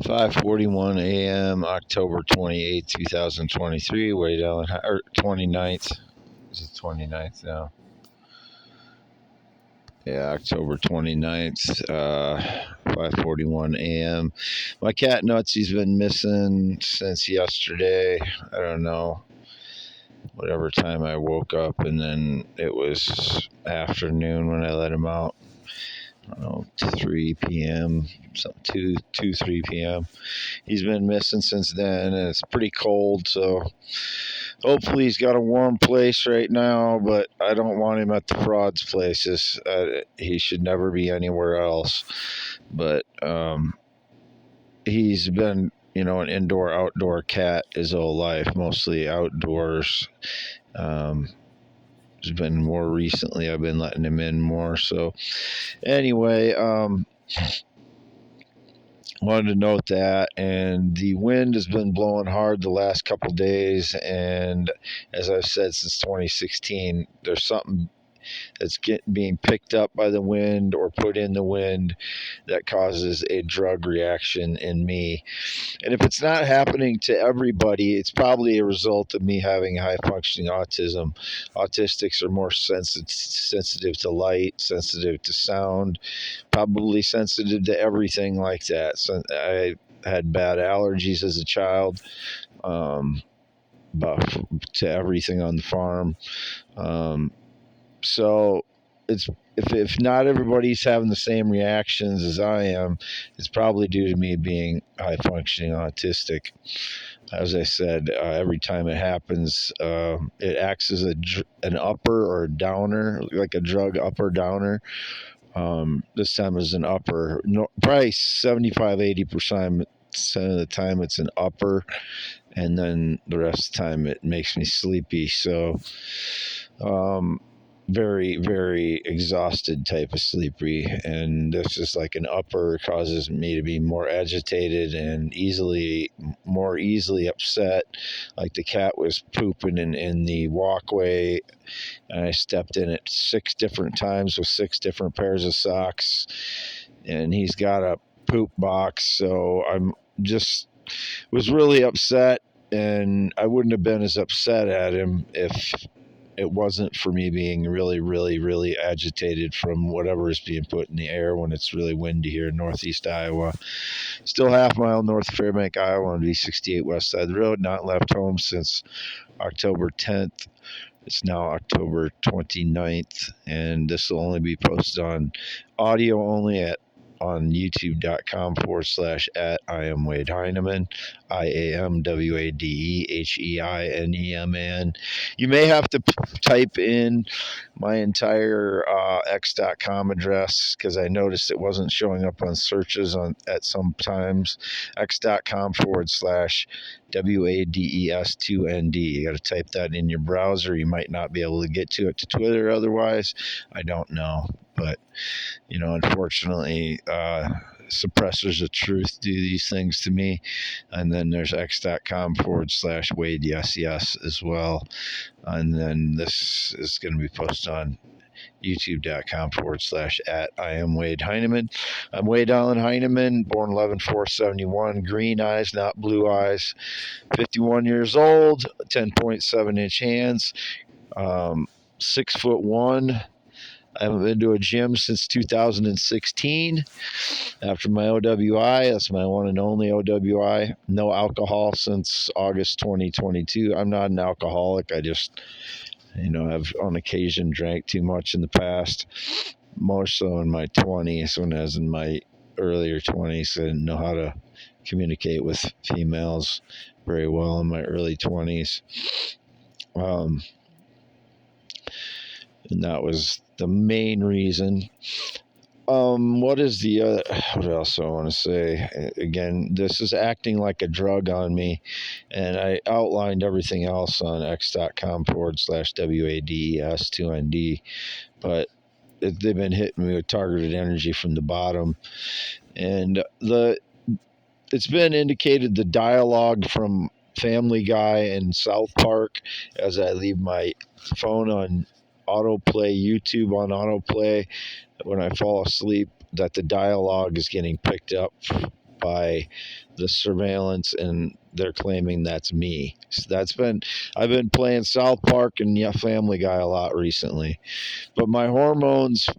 5:41 a.m. October 28th, 2023. Way down, or 29th. Is it 29th now? Yeah, October 29th, 5:41 a.m. My cat Nutsy's been missing since yesterday. I don't know, whatever time I woke up, and then it was afternoon when I let him out. I don't know, 3 p.m., 3 p.m. He's been missing since then, and it's pretty cold, so hopefully he's got a warm place right now, but I don't want him at the frauds places. He should never be anywhere else. But he's been, an indoor-outdoor cat his whole life, mostly outdoors. It's been more recently I've been letting him in more. So anyway, wanted to note that. And the wind has been blowing hard the last couple of days, and as I've said since 2016, there's something that's being picked up by the wind or put in the wind that causes a drug reaction in me. And if it's not happening to everybody, it's probably a result of me having high functioning autism. Autistics are more sensitive to light, sensitive to sound, probably sensitive to everything like that. So I had bad allergies as a child, but to everything on the farm. So it's if not everybody's having the same reactions as I am, it's probably due to me being high functioning autistic. As I said, every time it happens, it acts as an upper or a downer, like a drug upper downer. This time is an upper. No, probably 75-80% of the time it's an upper, and then the rest of the time it makes me sleepy. So very, very exhausted type of sleepy, and this is like an upper, causes me to be more agitated and more easily upset. Like the cat was pooping in the walkway, and I stepped in it 6 different times with 6 different pairs of socks, and he's got a poop box, so I'm just was really upset, and I wouldn't have been as upset at him if it wasn't for me being really, really, really agitated from whatever is being put in the air when it's really windy here in northeast Iowa. Still half-mile north of Fairbank, Iowa on V68 west side of the road. Not left home since October 10th. It's now October 29th, and this will only be posted on audio only on youtube.com/at I am Wade Heineman, IAMWADEHEINEMAN. You may have to type in my entire x.com address because I noticed it wasn't showing up on searches at some times. x.com/WADES2ND. You got to type that in your browser. You might not be able to get to it to Twitter otherwise. I don't know. But, unfortunately, suppressors of truth do these things to me. And then there's x.com/Wade yes as well. And then this is going to be posted on youtube.com/at I am Wade Heineman. I'm Wade Allen Heineman, born 11/4/71, green eyes, not blue eyes, 51 years old, 10.7-inch hands, 6'1". I haven't been to a gym since 2016 after my OWI. That's my one and only OWI. No alcohol since August 2022. I'm not an alcoholic. I just, have on occasion drank too much in the past, more so in my 20s when I was in my earlier 20s. I didn't know how to communicate with females very well in my early 20s. And that was the main reason. What else do I want to say? Again, this is acting like a drug on me, and I outlined everything else on x.com/WADES2ND, but they've been hitting me with targeted energy from the bottom, and it's been indicated the dialogue from Family Guy and South Park as I leave my phone on autoplay, YouTube on autoplay when I fall asleep, that the dialogue is getting picked up by the surveillance, and they're claiming that's me. So I've been playing South Park and Family Guy a lot recently. But my hormones,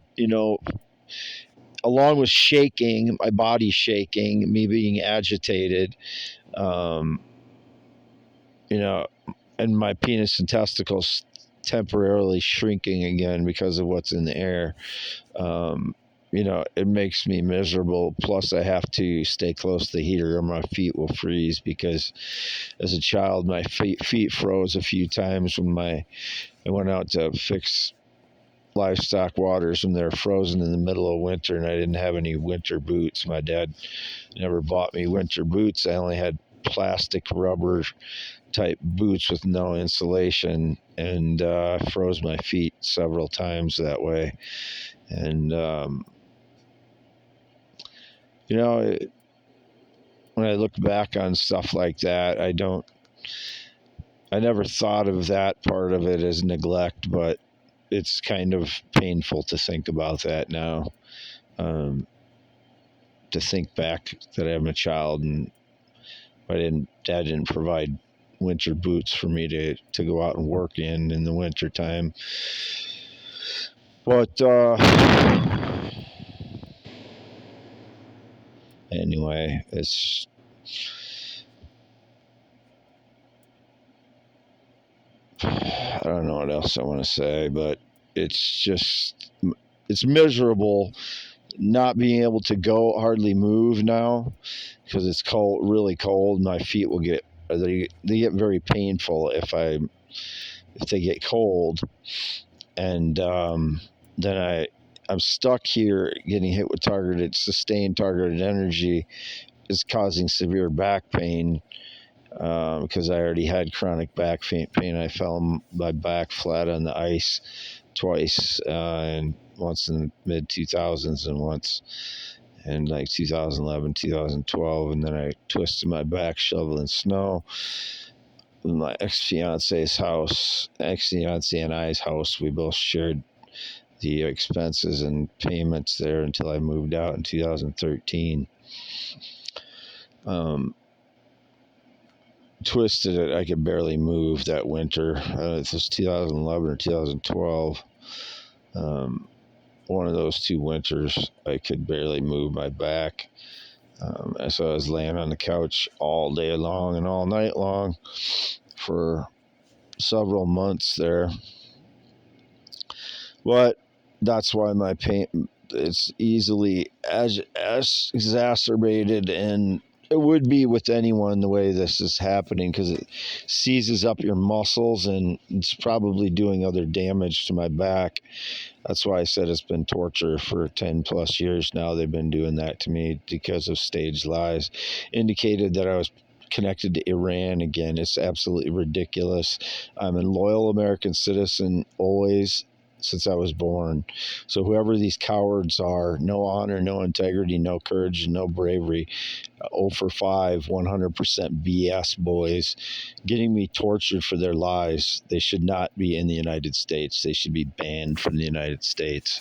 along with shaking, my body shaking, me being agitated, um, you know, and my penis and testicles temporarily shrinking again because of what's in the air. Um, it makes me miserable. Plus, I have to stay close to the heater or my feet will freeze because as a child, my feet froze a few times when I went out to fix livestock waters when they're frozen in the middle of winter and I didn't have any winter boots. My dad never bought me winter boots. I only had plastic rubber type boots with no insulation, and froze my feet several times that way. And when I look back on stuff like that, I never thought of that part of it as neglect, but it's kind of painful to think about that now. To think back that I'm a child and Dad didn't provide winter boots for me to go out and work in the winter time. But anyway, I don't know what else I want to say, but it's miserable not being able to hardly move now because it's cold, really cold. My feet will they get very painful if they get cold, and then I'm stuck here getting hit with sustained targeted energy is causing severe back pain because I already had chronic back pain. I fell on my back flat on the ice twice, and once in the mid 2000s and once in like 2011, 2012, and then I twisted my back shoveling snow. My ex-fiance and I's house, we both shared the expenses and payments there until I moved out in 2013. Twisted it. I could barely move that winter. It was 2011 or 2012. One of those two winters, I could barely move my back. So I was laying on the couch all day long and all night long for several months there. But that's why my pain is easily as exacerbated, and it would be with anyone the way this is happening because it seizes up your muscles and it's probably doing other damage to my back. That's why I said it's been torture for 10 plus years now. They've been doing that to me because of staged lies. Indicated that I was connected to Iran again. It's absolutely ridiculous. I'm a loyal American citizen always since I was born. So whoever these cowards are, no honor, no integrity, no courage, no bravery, 0 for 5, 100% BS boys, getting me tortured for their lies. They should not be in the United States. They should be banned from the United States.